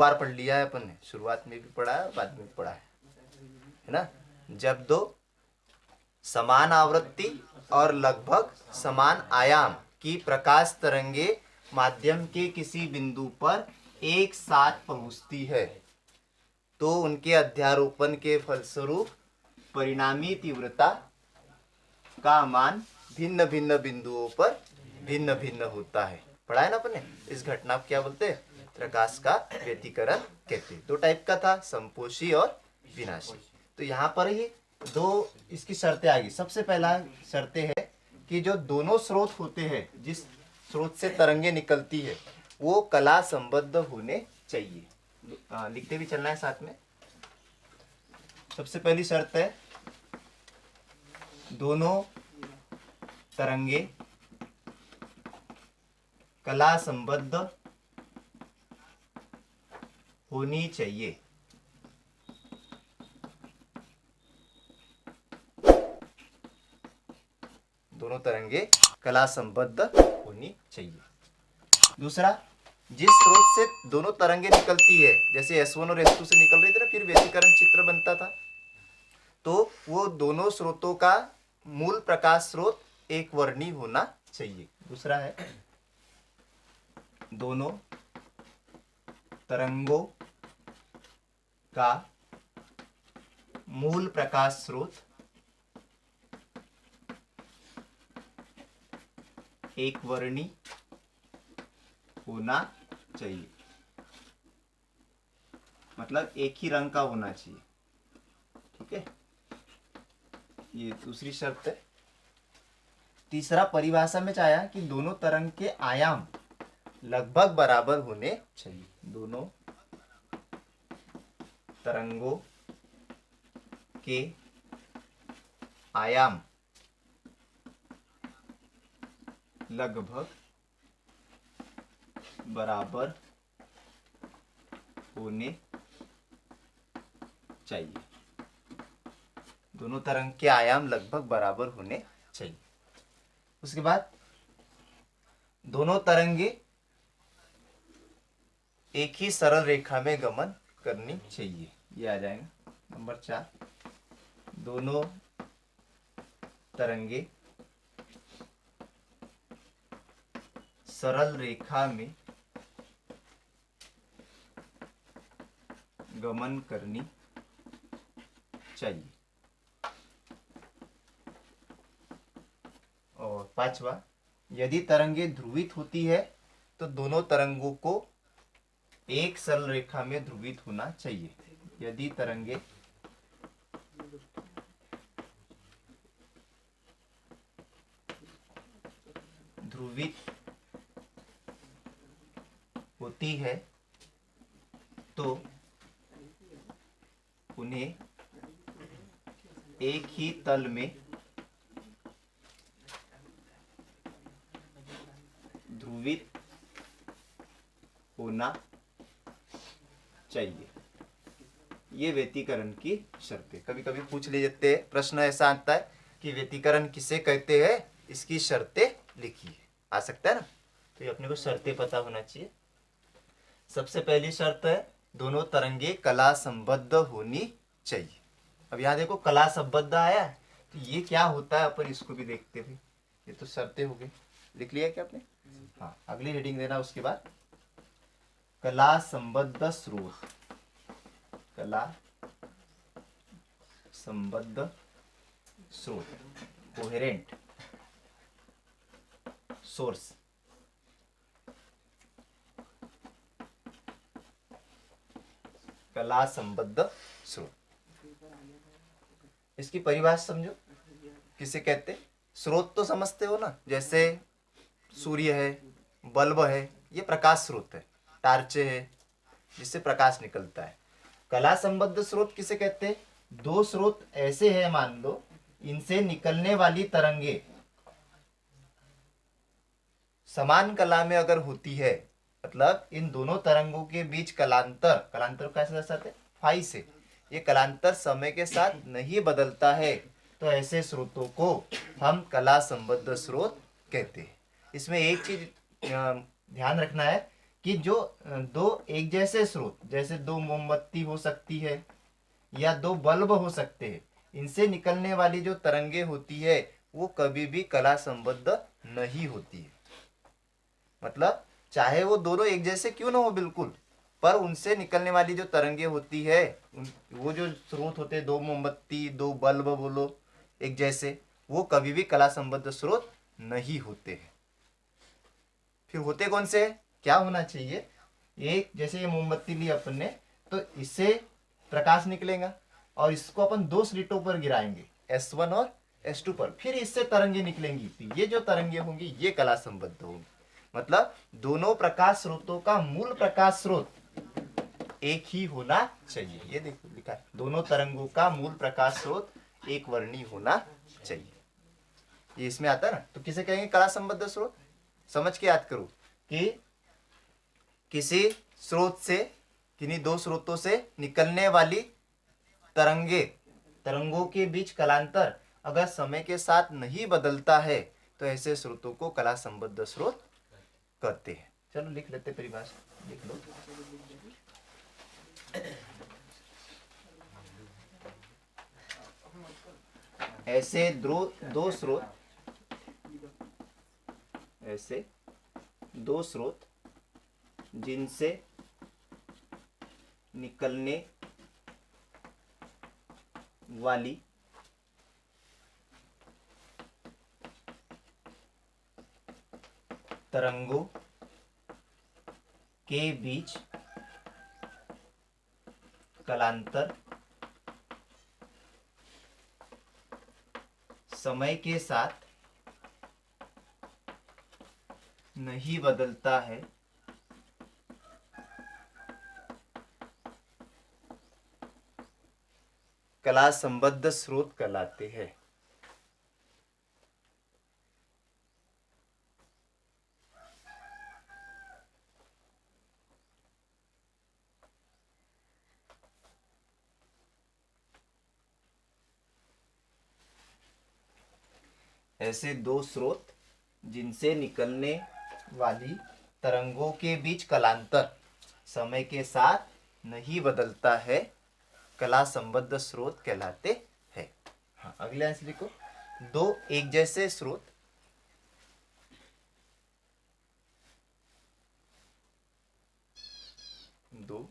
बार पढ़ लिया है अपन ने, शुरुआत में भी पढ़ा है और बाद में भी पढ़ा है ना। जब दो समान आवृत्ति और लगभग समान आयाम की प्रकाश तरंगे माध्यम के किसी बिंदु पर एक साथ पहुंचती है तो उनके अध्यारोपण के फलस्वरूप परिणामी तीव्रता का मान भिन्न भिन्न बिंदुओं पर भिन्न भिन्न होता है। पढ़ा है ना अपने। इस घटना को क्या बोलते हैं? प्रकाश का व्यतिकरण कहते हैं। दो टाइप का था, संपोषी और विनाशी। तो यहाँ पर ही दो इसकी शर्तें आ गई। सबसे पहला शर्तें है कि जो दोनों स्रोत होते हैं, जिस स्रोत से तरंगे निकलती है, वो कला संबद्ध होने चाहिए। लिखते भी चलना है साथ में। सबसे पहली शर्त है दोनों तरंगे कला संबद्ध होनी चाहिए। दोनों तरंगे कला संबद्ध होनी चाहिए। दूसरा, जिस स्रोत से दोनों तरंगे निकलती है, जैसे S1 और S2 से निकल रही थी ना, फिर व्यतिकरण चित्र बनता था, तो वो दोनों स्रोतों का मूल प्रकाश स्रोत एक वर्णी होना चाहिए। दूसरा है दोनों तरंगों का मूल प्रकाश स्रोत एक वर्णी होना चाहिए, मतलब एक ही रंग का होना चाहिए। ठीक है, ये दूसरी शर्त है। तीसरा, परिभाषा में चाहा कि दोनों तरंग के आयाम लगभग बराबर होने चाहिए। दोनों तरंगों के आयाम लगभग बराबर होने चाहिए। दोनों तरंग के आयाम लगभग बराबर होने चाहिए। उसके बाद दोनों तरंगे एक ही सरल रेखा में गमन करनी चाहिए। ये आ जाएगा नंबर 4। दोनों तरंगे सरल रेखा में गमन करनी चाहिए। और 5वां, यदि तरंगे ध्रुवित होती है तो दोनों तरंगों को एक सरल रेखा में ध्रुवित होना चाहिए। यदि तरंगे ध्रुवित होती है तो उन्हें एक ही तल में ध्रुवित होना चाहिए। ये व्यतिकरण की शर्तें। कभी कभी पूछ ले जाते हैं, प्रश्न ऐसा आता है कि व्यतिकरण किसे कहते हैं, इसकी शर्तें लिखिए। आ सकता है ना। तो ये अपने को शर्तें पता होना चाहिए। सबसे पहली शर्त है दोनों तरंगे कला संबद्ध होनी चाहिए। अब यहाँ देखो कला संबद्ध आया है, तो ये क्या होता है अपन इसको भी देखते हुए। ये तो शर्तें हो गई। लिख लिया क्या आपने? हाँ, अगली हेडिंग देना उसके बाद। कला संबद्ध स्रोत। कला संबद्ध स्रोत, कोहेरेंट सोर्स। कला संबद्ध स्रोत, इसकी परिभाषा समझो किसे कहते। स्रोत तो समझते हो ना, जैसे सूर्य है, बल्ब है, ये प्रकाश स्रोत है। टार्चे है जिससे प्रकाश निकलता है। कला संबद्ध स्रोत किसे कहते हैं? दो स्रोत ऐसे हैं, मान लो, इनसे निकलने वाली तरंगे समान कला में अगर होती है, मतलब इन दोनों तरंगों के बीच कलांतर, कलांतर कैसे दर्शाते हैं? फाई से। ये कलांतर समय के साथ नहीं बदलता है, तो ऐसे स्रोतों को हम कला संबद्ध स्रोत कहते हैं। इसमें एक चीज ध्यान रखना है कि जो दो एक जैसे स्रोत, जैसे दो मोमबत्ती हो सकती है या दो बल्ब हो सकते हैं, इनसे निकलने वाली जो तरंगे होती है वो कभी भी कला संबद्ध नहीं होती है। मतलब चाहे वो दोनों एक जैसे क्यों ना हो बिल्कुल, पर उनसे निकलने वाली जो तरंगे होती है, वो जो स्रोत होते हैं, दो मोमबत्ती दो बल्ब बोलो एक जैसे, वो कभी भी कला संबद्ध स्रोत नहीं होते हैं। फिर होते कौन से हैं? क्या होना चाहिए, एक जैसे ये मोमबत्ती ली अपन ने, तो इससे प्रकाश निकलेगा और इसको अपन दो स्लिटों पर गिराएंगे, S1 और S2 पर, फिर इससे तरंगे निकलेंगी, तो ये जो तरंगे होंगी ये कला संबद्ध होंगी। मतलब दोनों प्रकाश स्रोतों का मूल प्रकाश स्रोत एक ही होना चाहिए। ये देखो लिखा है, दोनों तरंगों का मूल प्रकाश स्रोत एक वर्णी होना चाहिए। ये इसमें आता है ना, तो किसे कहेंगे कला संबद्ध स्रोत। समझ के याद करो कि किसी स्रोत से, किन्हीं दो स्रोतों से निकलने वाली तरंगों के बीच कलांतर अगर समय के साथ नहीं बदलता है तो ऐसे स्रोतों को कला संबद्ध स्रोत कहते हैं। चलो लिख लेते परिभाषा, लिख लो। ऐसे दो स्रोत, ऐसे दो स्रोत जिनसे निकलने वाली तरंगों के बीच कलांतर समय के साथ नहीं बदलता है, कला संबद्ध स्रोत कहलाते हैं। ऐसे दो स्रोत जिनसे निकलने वाली तरंगों के बीच कलांतर समय के साथ नहीं बदलता है, कला संबद्ध स्रोत कहलाते हैं। हाँ, अगले आंसर लिखो। दो एक जैसे स्रोत, दो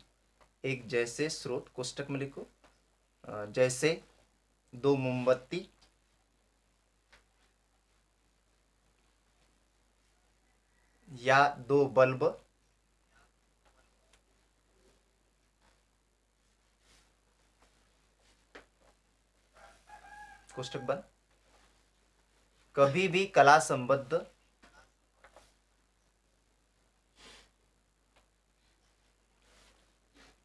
एक जैसे स्रोत कोष्टक में लिखो, जैसे दो मोमबत्ती या दो बल्ब कोष्टक बंद, कभी भी कला संबद्ध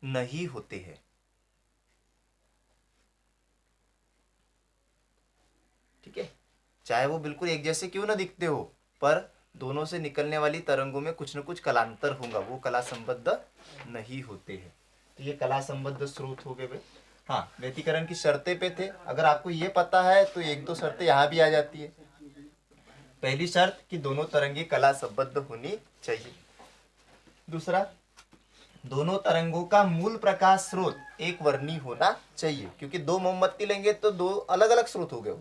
नहीं होते हैं। ठीक है, चाहे वो बिल्कुल एक जैसे क्यों ना दिखते हो, पर दोनों से निकलने वाली तरंगों में कुछ न कुछ कलांतर होगा, वो कला संबद्ध नहीं होते हैं। तो ये कला संबद्ध स्रोत हो गए भाई। हाँ, व्यतिकरण की शर्तें पे थे, अगर आपको ये पता है तो एक दो शर्तें यहाँ भी आ जाती है। पहली शर्त कि दोनों तरंगे कला संबद्ध होनी चाहिए। दूसरा, दोनों तरंगों का मूल प्रकाश स्रोत एक वर्णी होना चाहिए, क्योंकि दो मोमबत्ती लेंगे तो दो अलग अलग स्रोत हो गए।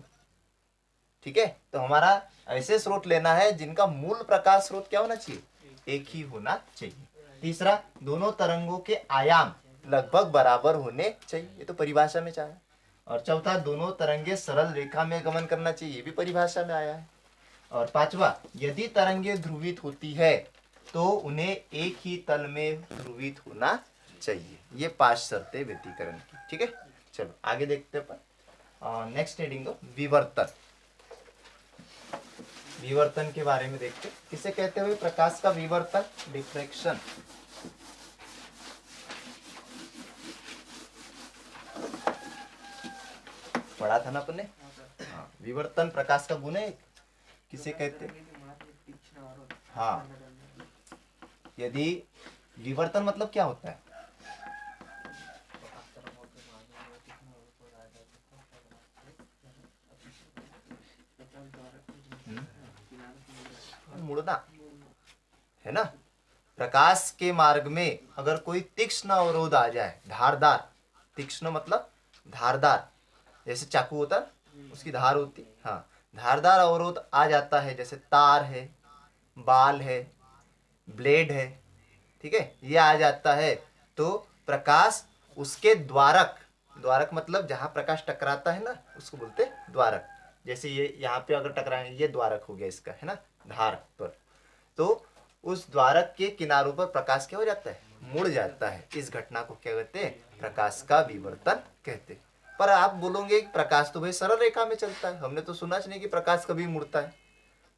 ठीक है, तो हमारा ऐसे स्रोत लेना है जिनका मूल प्रकाश स्रोत क्या होना चाहिए, एक ही होना चाहिए। तीसरा, दोनों तरंगों के आयाम लगभग बराबर होने चाहिए, ये तो परिभाषा में चाहे। और चौथा, दोनों तरंगे सरल रेखा में गमन करना चाहिए, ये भी परिभाषा में आया है। और पांचवा, यदि तरंगे ध्रुवित होती है तो उन्हें एक ही तल में ध्रुवित होना चाहिए। ये 5 शर्तें व्यतिकरण की। ठीक है, चलो आगे देखते हैं। नेक्स्ट हेडिंग दो, विवर्तन। विवर्तन के बारे में देखते, किसे कहते हुए प्रकाश का विवर्तन, डिफ्रैक्शन। पढ़ा था ना अपन ने। हाँ, विवर्तन प्रकाश का गुण है, किसे कहते। हाँ, यदि विवर्तन मतलब क्या होता है, मुड़ना है ना। प्रकाश के मार्ग में अगर कोई तीक्ष्ण अवरोध आ जाए, धारदार, तीक्ष्ण मतलब धारदार, जैसे चाकू होता है उसकी धार होती, हाँ, धारदार अवरोध आ जाता है, जैसे तार है, बाल है, ब्लेड है, ठीक है, ये आ जाता है, तो प्रकाश उसके द्वारक, द्वारक मतलब जहां प्रकाश टकराता है ना उसको बोलते हैं द्वारक। जैसे ये यहाँ पे अगर टकराएंगे, ये द्वारक हो गया इसका, है ना, धार पर, तो उस द्वारक के किनारों पर प्रकाश क्या हो जाता है, मुड़ जाता है। इस घटना को क्या कहते हैं, प्रकाश का विवर्तन कहते हैं। पर आप बोलोगे कि प्रकाश तो भाई सरल रेखा में चलता है, हमने तो सुना नहीं कि प्रकाश कभी मुड़ता है,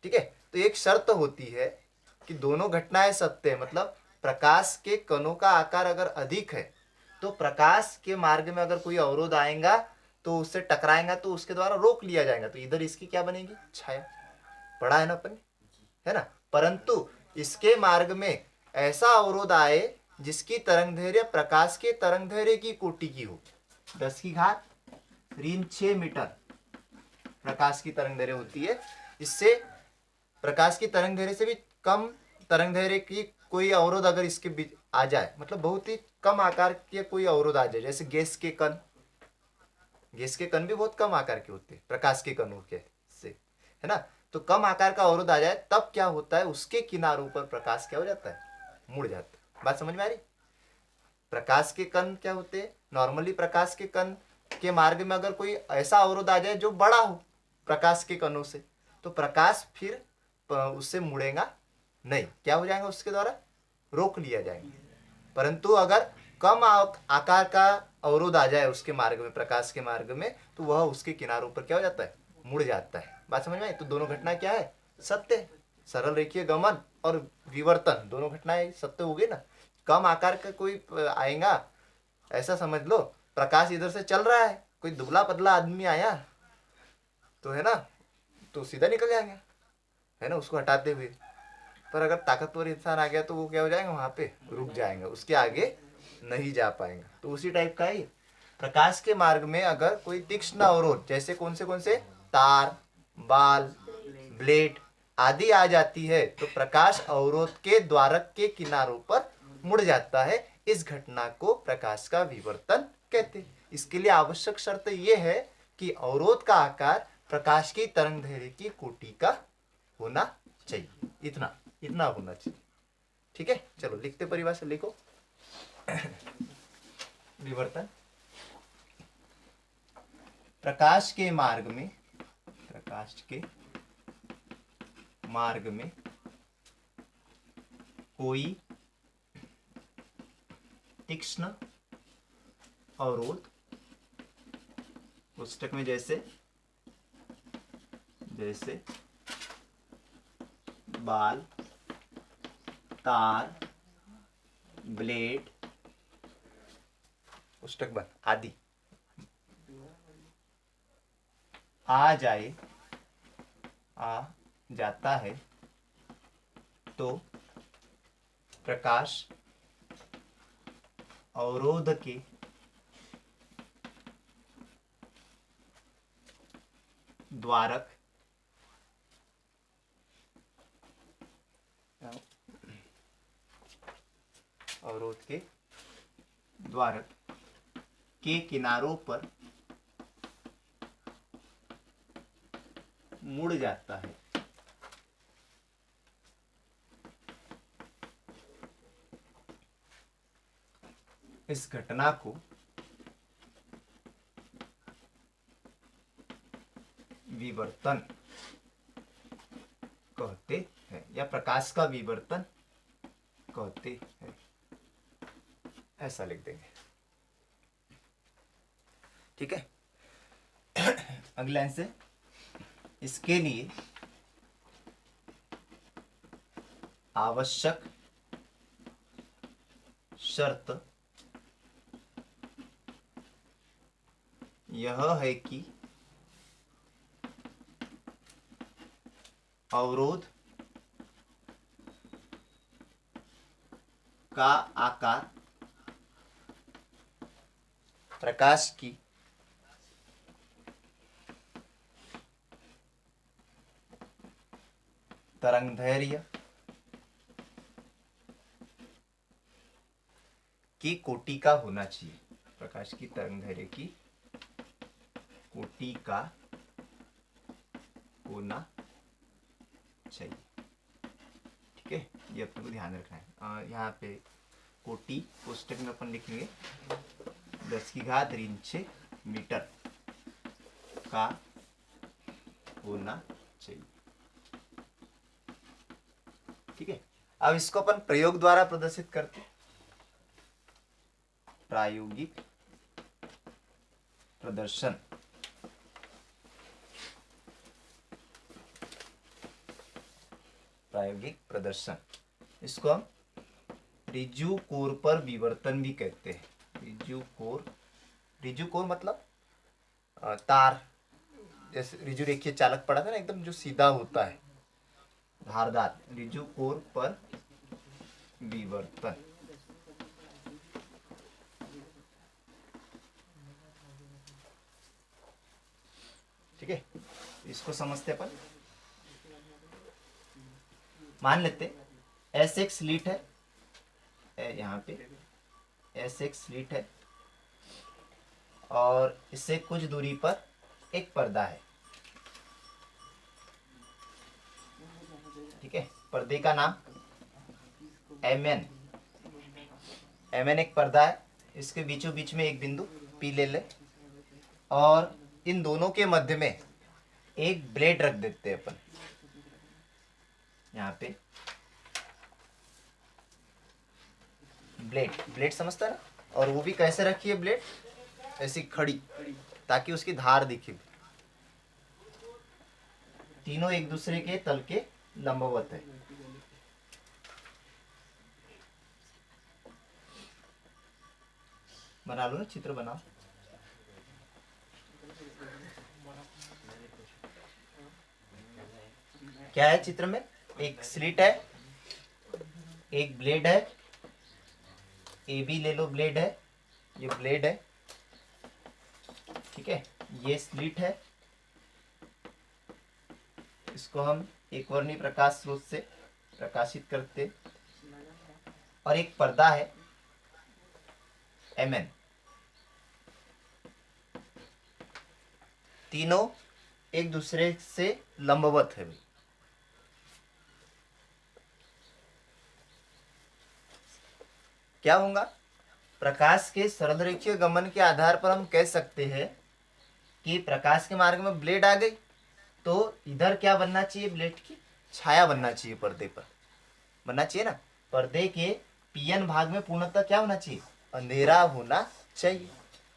ठीक है। तो एक शर्त होती है कि दोनों घटनाएं सत्य है, मतलब प्रकाश के कणों का आकार अगर अधिक है तो प्रकाश के मार्ग में अगर कोई अवरोध आएगा तो उससे टकराएगा तो उसके द्वारा रोक लिया जाएगा, तो इधर इसकी क्या बनेगी, छाया। पढ़ा है ना अपन, है ना। परंतु इसके मार्ग में ऐसा अवरोध आए जिसकी तरंगदैर्घ्य प्रकाश के तरंगदैर्घ्य की कोटि की हो, 10⁻⁶ प्रकाश की तरंगदैर्घ्य होती है, इससे प्रकाश की तरंगदैर्घ्य से भी कम तरंगदैर्घ्य की कोई अवरोध अगर इसके बीच आ जाए, मतलब बहुत ही कम आकार के कोई अवरोध आ जाए, जैसे गैस के कण, गैस के कण भी बहुत कम आकार के होते हैं प्रकाश के कणों के से, है ना। तो कम आकार का अवरोध आ जाए तब क्या होता है, उसके किनारों पर प्रकाश क्या हो जाता है, मुड़ जाता है। बात समझ में आ रही। प्रकाश के कण क्या होते हैं, नॉर्मली प्रकाश के कण के मार्ग में अगर कोई ऐसा अवरोध आ जाए जो बड़ा हो प्रकाश के कणों से, तो प्रकाश फिर उससे मुड़ेगा नहीं, क्या हो जाएगा, उसके द्वारा रोक लिया जाएगा। परंतु अगर कम आकार का अवरोध आ जाए उसके मार्ग में, प्रकाश के मार्ग में, तो वह उसके किनारों पर क्या हो जाता है, मुड़ जाता है। बात समझ में आई। तो दोनों घटना क्या है, सत्य है। सरल रेखीय गमन और विवर्तन दोनों घटनाएं सत्य हो गई ना। कम आकार का कोई आएगा, ऐसा समझ लो प्रकाश इधर से चल रहा है, कोई दुबला पतला आदमी आया तो, है ना, तो सीधा निकल जाएंगे, है ना, उसको हटाते हुए। पर अगर ताकतवर इंसान आ गया तो वो क्या हो जाएगा, वहां पे रुक जाएंगे, उसके आगे नहीं जा पाएंगे। तो उसी टाइप का ही प्रकाश के मार्ग में अगर कोई तीक्ष्ण अवरोध, जैसे कौन से तार, बाल, ब्लेड आदि आ जाती है, तो प्रकाश अवरोध के द्वारक के किनारों पर मुड़ जाता है। इस घटना को प्रकाश का विवर्तन कहते हैं। इसके लिए आवश्यक शर्त यह है कि अवरोध का आकार प्रकाश की तरंगदैर्घ्य की कोटि का होना चाहिए, इतना इतना होना चाहिए, ठीक है। चलो लिखते परिभाषा, लिखो। विवर्तन, प्रकाश के मार्ग में, प्रकाश के मार्ग में कोई तीक्ष्ण अवरोध, पुस्तक में जैसे बाल, तार, ब्लेड, पुस्तक बंद आदि आ जाता है, तो प्रकाश अवरोध के द्वारक के किनारों पर मुड़ जाता है। इस घटना को विवर्तन कहते हैं, या प्रकाश का विवर्तन कहते हैं, ऐसा लिख देंगे, ठीक है। अगले लाइन से, इसके लिए आवश्यक शर्त यह है कि अवरोध का आकार प्रकाश की तरंगदैर्घ्य की कोटि का होना चाहिए, प्रकाश की तरंगदैर्घ्य की कोटि का होना चाहिए। ठीक है, ये अपने को ध्यान रखना है। यहाँ पे कोटि कोष्टक में अपन लिखेंगे 10⁻⁶ मीटर का होना चाहिए। ठीक है, अब इसको अपन प्रयोग द्वारा प्रदर्शित करते, प्रायोगिक प्रदर्शन। प्रायोगिक प्रदर्शन, इसको हम रिजु कोर पर विवर्तन भी कहते हैं। रिजु कोर मतलब तार, जैसे रिजु रेखीय चालक पढ़ा था ना, एकदम जो सीधा होता है, धारदार। रिजु कोर पर विवर्तन। ठीक है, इसको समझते अपन। मान लेते ऐसे एक स्लिट है, यहाँ पे ऐसे एक स्लिट है और इससे कुछ दूरी पर एक पर्दा है। ठीक है, पर्दे का नाम MN एक पर्दा है। इसके बीचों बीच में एक बिंदु P ले ले और इन दोनों के मध्य में एक ब्लेड रख देते हैं अपन। यहाँ पे ब्लेड समझता है ना, और वो भी कैसे रखी है ब्लेड, ऐसी खड़ी, ताकि उसकी धार दिखे। तीनों एक दूसरे के तल के लंबवत है। बना लो ना, चित्र बनाओ। क्या है चित्र में, एक स्लिट है, एक ब्लेड है, AB ले लो, ब्लेड है, ये ब्लेड है। ठीक है, ये स्लिट है, इसको हम एक वर्णी प्रकाश स्रोत से प्रकाशित करते, और एक पर्दा है MN। तीनों एक दूसरे से लंबवत है। क्या होगा, प्रकाश के सरल रेखीय गमन के आधार पर हम कह सकते हैं कि प्रकाश के मार्ग में ब्लेड आ गई तो इधर क्या बनना चाहिए, ब्लेड की छाया बनना चाहिए, पर्दे पर बनना चाहिए ना। पर्दे के PN भाग में पूर्णतः क्या होना चाहिए, अंधेरा होना चाहिए।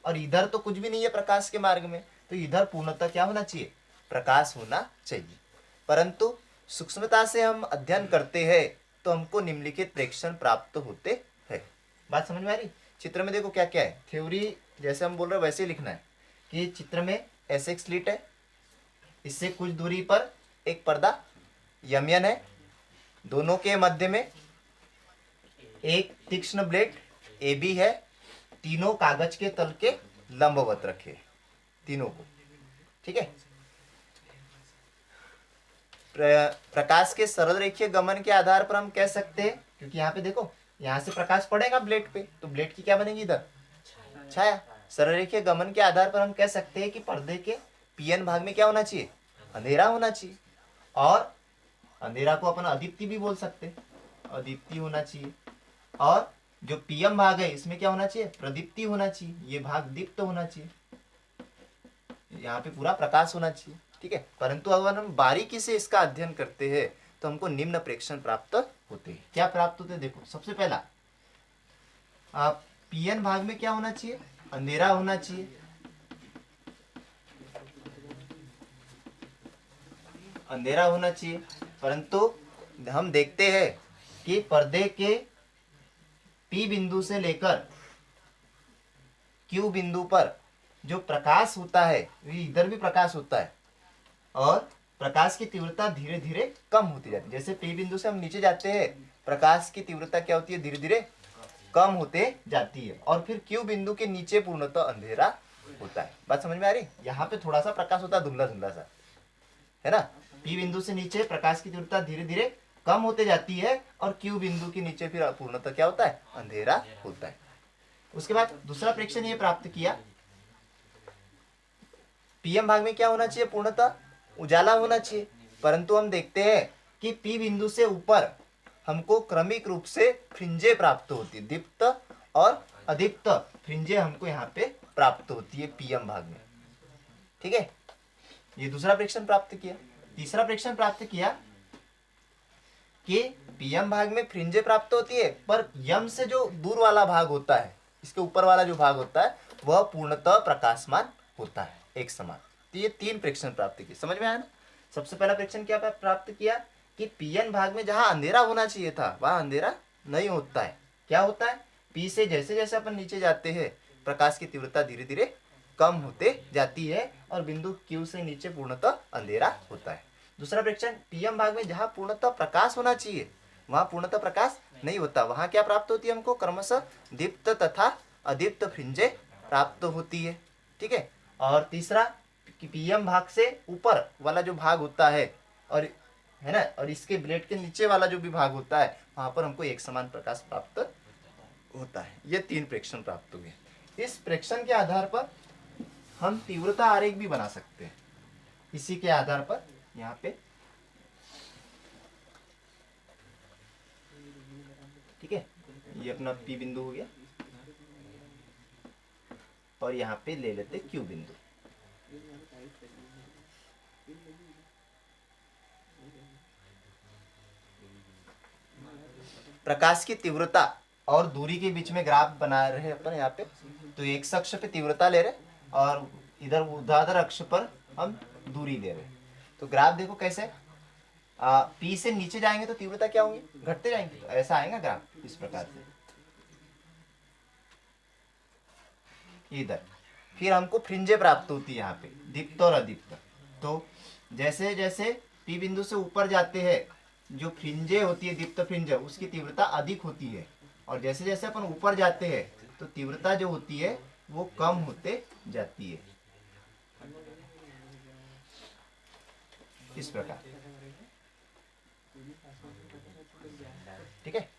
और इधर तो कुछ भी नहीं है प्रकाश के मार्ग में, तो इधर पूर्णतः क्या होना चाहिए, प्रकाश होना चाहिए। परंतु सूक्ष्मता से हम अध्ययन करते हैं तो हमको निम्नलिखित प्रेक्षण प्राप्त होते हैं। बात समझ में आ रही। चित्र में देखो क्या क्या है, थ्योरी जैसे हम बोल रहे हैं वैसे ही लिखना है कि चित्र में ऐसे एक स्लिट है, इससे कुछ दूरी पर एक पर्दा MN है, दोनों के मध्य में एक तीक्ष्ण ब्लेड AB है, तीनों कागज के तल के लंबवत रखे तीनों को। ठीक है, प्रकाश के सरल रेखीय गमन के आधार पर हम कह सकते हैं, क्योंकि यहाँ पे देखो, यहाँ से प्रकाश पड़ेगा ब्लेड पे, तो ब्लेड की क्या बनेगी, इधर छाया। सरल रेखीय गमन के आधार पर हम कह सकते हैं कि पर्दे के PN भाग में क्या होना चाहिए, अंधेरा होना चाहिए। और अंधेरा को अपन अदीप्ति भी बोल सकते हैं, अदीप्ति होना चाहिए। और जो PM भाग है इसमें क्या होना चाहिए, प्रदीप्ति होना चाहिए, ये भाग दीप्त होना चाहिए, यहाँ पे पूरा प्रकाश होना चाहिए। ठीक है, परंतु अगर हम बारीकी से इसका अध्ययन करते हैं तो हमको निम्न प्रेक्षण प्राप्त होते हैं। क्या प्राप्त होते हैं, देखो सबसे पहला PN भाग में क्या होना चाहिए, अंधेरा होना चाहिए। अंधेरा होना चाहिए, परंतु हम देखते हैं कि पर्दे के P बिंदु से लेकर Q बिंदु पर जो प्रकाश होता है, इधर भी प्रकाश होता है, और प्रकाश की तीव्रता धीरे धीरे कम होती जाती है। जैसे P बिंदु से हम नीचे जाते हैं, प्रकाश की तीव्रता क्या होती है, धीरे धीरे कम होते जाती है, और फिर Q बिंदु के नीचे पूर्णतः अंधेरा होता है। बात समझ में आ रही। यहाँ पे थोड़ा सा प्रकाश होता है, धुंधला धुंधला सा, है ना। P बिंदु से नीचे प्रकाश की तीव्रता धीरे धीरे कम होते जाती है, और Q बिंदु के नीचे फिर पूर्णतः क्या होता है, अंधेरा होता है। उसके बाद दूसरा प्रेक्षण ये प्राप्त किया, पीएम भाग में क्या होना चाहिए, पूर्णतः उजाला होना चाहिए, परंतु हम देखते हैं कि पी बिंदु से ऊपर हमको क्रमिक रूप से फ्रिंजे प्राप्त होती है, दीप्त और अदीप्त फ्रिंजे हमको यहाँ पे प्राप्त होती है पीएम भाग में। ठीक है, ये दूसरा प्रेक्षण प्राप्त किया। तीसरा प्रेक्षण प्राप्त किया कि पीएम भाग में फ्रिंजे प्राप्त होती है, पर यम से जो दूर वाला भाग होता है, इसके ऊपर वाला जो भाग होता है वह पूर्णतः प्रकाशमान होता है, एक समान। तो ये 3 प्रेक्षण प्राप्त किए, समझ में आया ना। सबसे पहला प्रेक्षण क्या प्राप्त किया कि पीएन भाग में जहां अंधेरा होना चाहिए था वहां अंधेरा नहीं होता है। क्या होता है, पी से जैसे जैसे अपन नीचे जाते हैं प्रकाश की तीव्रता धीरे धीरे कम होते जाती है और बिंदु क्यू से नीचे पूर्णतः अंधेरा होता है। दूसरा प्रेक्षण, पीएम भाग में जहां पूर्णतः प्रकाश होना चाहिए वहां पूर्णतः प्रकाश नहीं होता, वहां क्या प्राप्त होती है हमको, क्रमशः दीप्त तथा अदीप्त फ्रिंजे प्राप्त होती है। ठीक है, और तीसरा कि पीएम भाग से ऊपर वाला जो भाग होता है और है ना, और इसके ब्लेड के नीचे वाला जो भी भाग होता है वहां पर हमको एक समान प्रकाश प्राप्त होता है। ये 3 प्रेक्षण प्राप्त हुए। इस प्रेक्षण के आधार पर हम तीव्रता आरेख भी बना सकते हैं। इसी के आधार पर यहाँ पे, ठीक है, ये अपना पी बिंदु हो गया और यहाँ पे ले लेते क्यू बिंदु। प्रकाश की तीव्रता और दूरी के बीच में ग्राफ बना रहे हैं अपन यहाँ पे। तो एक अक्ष पे तीव्रता ले रहे और इधर ऊर्ध्वाधर अक्ष पर हम दूरी ले रहे। तो ग्राफ देखो कैसे, पी से नीचे जाएंगे तो तीव्रता क्या होगी, घटते जाएंगे, तो ऐसा आएगा ग्राफ इस प्रकार से। इधर फिर हमको फ्रिंजे प्राप्त होती है यहाँ पे, दीप्त और अदीप्त। तो जैसे जैसे पी बिंदु से ऊपर जाते हैं जो फ्रिंजे होती है, दीप्त फ्रिंज, उसकी तीव्रता अधिक होती है, और जैसे जैसे अपन ऊपर जाते हैं तो तीव्रता जो होती है वो कम होते जाती है, इस प्रकार। ठीक है,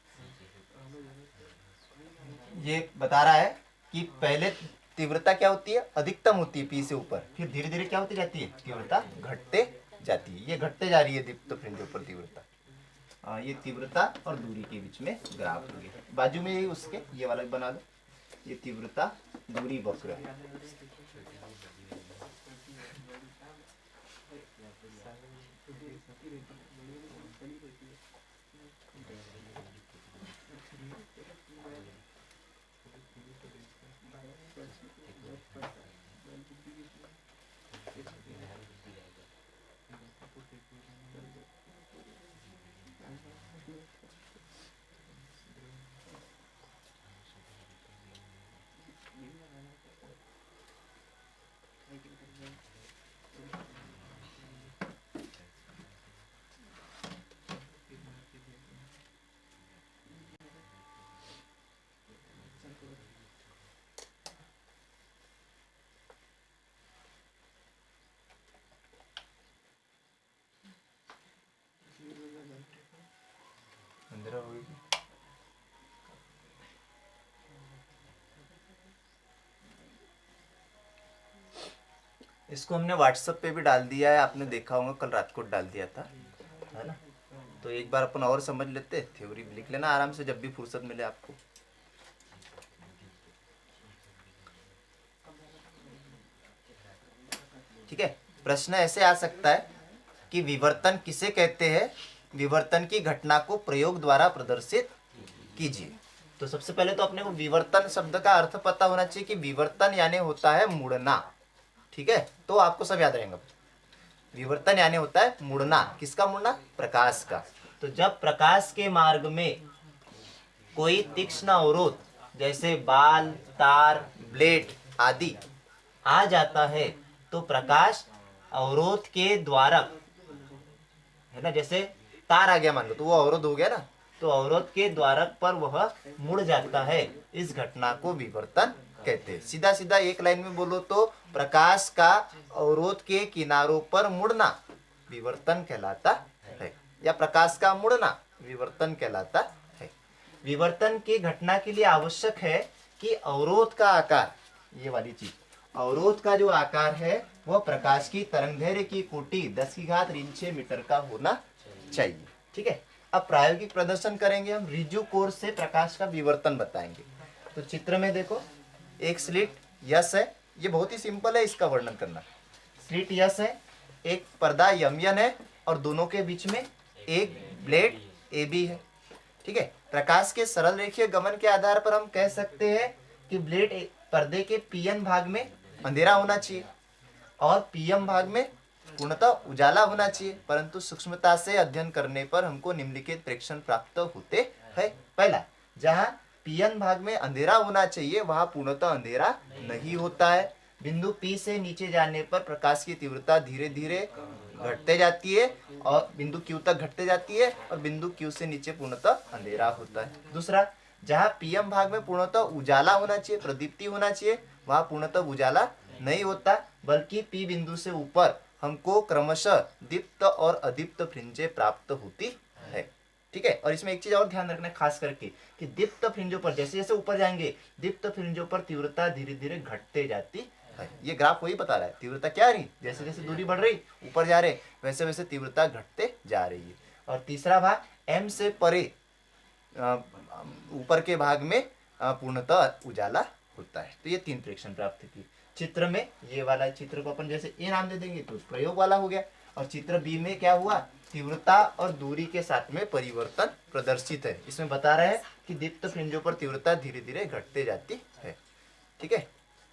ये बता रहा है कि पहले तीव्रता क्या होती है, अधिकतम होती है पी से ऊपर, फिर धीरे धीरे क्या होती जाती है, तीव्रता घटते जाती है। ये घटते जा रही है दीप्त फ्रिंज पर तीव्रता। ये तीव्रता और दूरी के बीच में ग्राफ हो गया। बाजू में यही उसके ये वाला बना दो, ये तीव्रता दूरी वक्र है। अंदर होगी। इसको हमने व्हाट्सएप पे भी डाल दिया है, आपने देखा होगा, कल रात को डाल दिया था, है ना। तो एक बार अपन और समझ लेते, थ्योरी लिख लेना आराम से जब भी फुर्सत मिले आपको। ठीक है, प्रश्न ऐसे आ सकता है कि विवर्तन किसे कहते हैं, विवर्तन की घटना को प्रयोग द्वारा प्रदर्शित कीजिए। तो सबसे पहले तो अपने को विवर्तन शब्द का अर्थ पता होना चाहिए कि विवर्तन यानी होता है मुड़ना। ठीक है, तो आपको सब याद रहेगा, विवर्तन यानी होता है मुड़ना। किसका मुड़ना, प्रकाश का। तो जब प्रकाश के मार्ग में कोई तीक्ष्ण अवरोध जैसे बाल, तार, ब्लेड आदि आ जाता है तो प्रकाश अवरोध के द्वारक, है ना, जैसे तार आ गया मान लो तो वो अवरोध हो गया ना, तो अवरोध के द्वारक पर वह मुड़ जाता है। इस घटना को विवर्तन कहते हैं। सीधा सीधा एक लाइन में बोलो तो प्रकाश का अवरोध के किनारों पर मुड़ना विवर्तन कहलाता है, या प्रकाश का मुड़ना विवर्तन कहलाता है। विवर्तन की घटना के लिए आवश्यक है कि अवरोध का आकार, ये वाली चीज, अवरोध का जो आकार है वह प्रकाश की तरंगदैर्घ्य की कोटि 10⁻6 मीटर का होना चाहिए। ठीक है, अब प्रायोगिक प्रदर्शन करेंगे हम, रिजु कोर्स से प्रकाश का विवर्तन बताएंगे। तो चित्र में देखो, एक स्लिट यस है, ये बहुत ही सिंपल है इसका वर्णन करना। स्लिट यस है, एक पर्दा यमयन है और दोनों के बीच में एक ब्लेड ए बी है। ठीक है, प्रकाश के सरल रेखीय गमन के आधार पर हम कह सकते हैं कि ब्लेड पर्दे के पीएन भाग में अंधेरा होना चाहिए और पीएम भाग में पूर्णतः उजाला होना चाहिए, परंतु सूक्ष्मता से अध्ययन करने पर हमको निम्नलिखित प्रेक्षण प्राप्त होते हैं। पहला, जहां पीएन भाग में अंधेरा होना चाहिए वहां पूर्णतः अंधेरा नहीं होता है। बिंदु पी से नीचे जाने पर प्रकाश की तीव्रता धीरे धीरे घटते जाती है और बिंदु क्यू तक घटते जाती है और बिंदु क्यू से नीचे पूर्णतः अंधेरा होता है। दूसरा, जहां पीएम भाग में पूर्णतः उजाला होना चाहिए, प्रदीप्ति होना चाहिए, वहां पूर्णतः उजाला नहीं होता, बल्कि पी बिंदु से ऊपर हमको क्रमशः दीप्त और अदीप्त फ्रिंजें प्राप्त होती है। ठीक है, और इसमें एक चीज और ध्यान रखना है खास करके कि दीप्त फ्रिंजों पर जैसे जैसे ऊपर जाएंगे दीप्त फ्रिंजों पर तीव्रता धीरे धीरे घटते जाती है। ये ग्राफ वही बता रहा है, तीव्रता क्या रही, जैसे जैसे दूरी बढ़ रही ऊपर जा रहे वैसे वैसे तीव्रता घटते जा रही है। और तीसरा भाग एम से परे ऊपर के भाग में पूर्णतः उजाला होता है। तो ये 3 प्रेक्षण प्राप्त की। चित्र में ये वाला चित्र को अपन जैसे ए नाम दे देंगे तो प्रयोग वाला हो गया, और चित्र बी में क्या हुआ, तीव्रता और दूरी के साथ में परिवर्तन प्रदर्शित है। इसमें बता रहा है कि दीप्त फ्रिंजों पर तीव्रता धीरे धीरे घटते जाती है। ठीक है,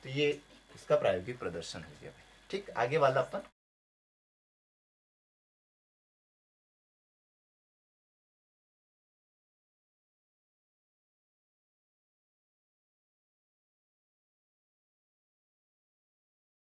तो ये इसका प्रायोगिक प्रदर्शन हो गया। ठीक, आगे वाला अपन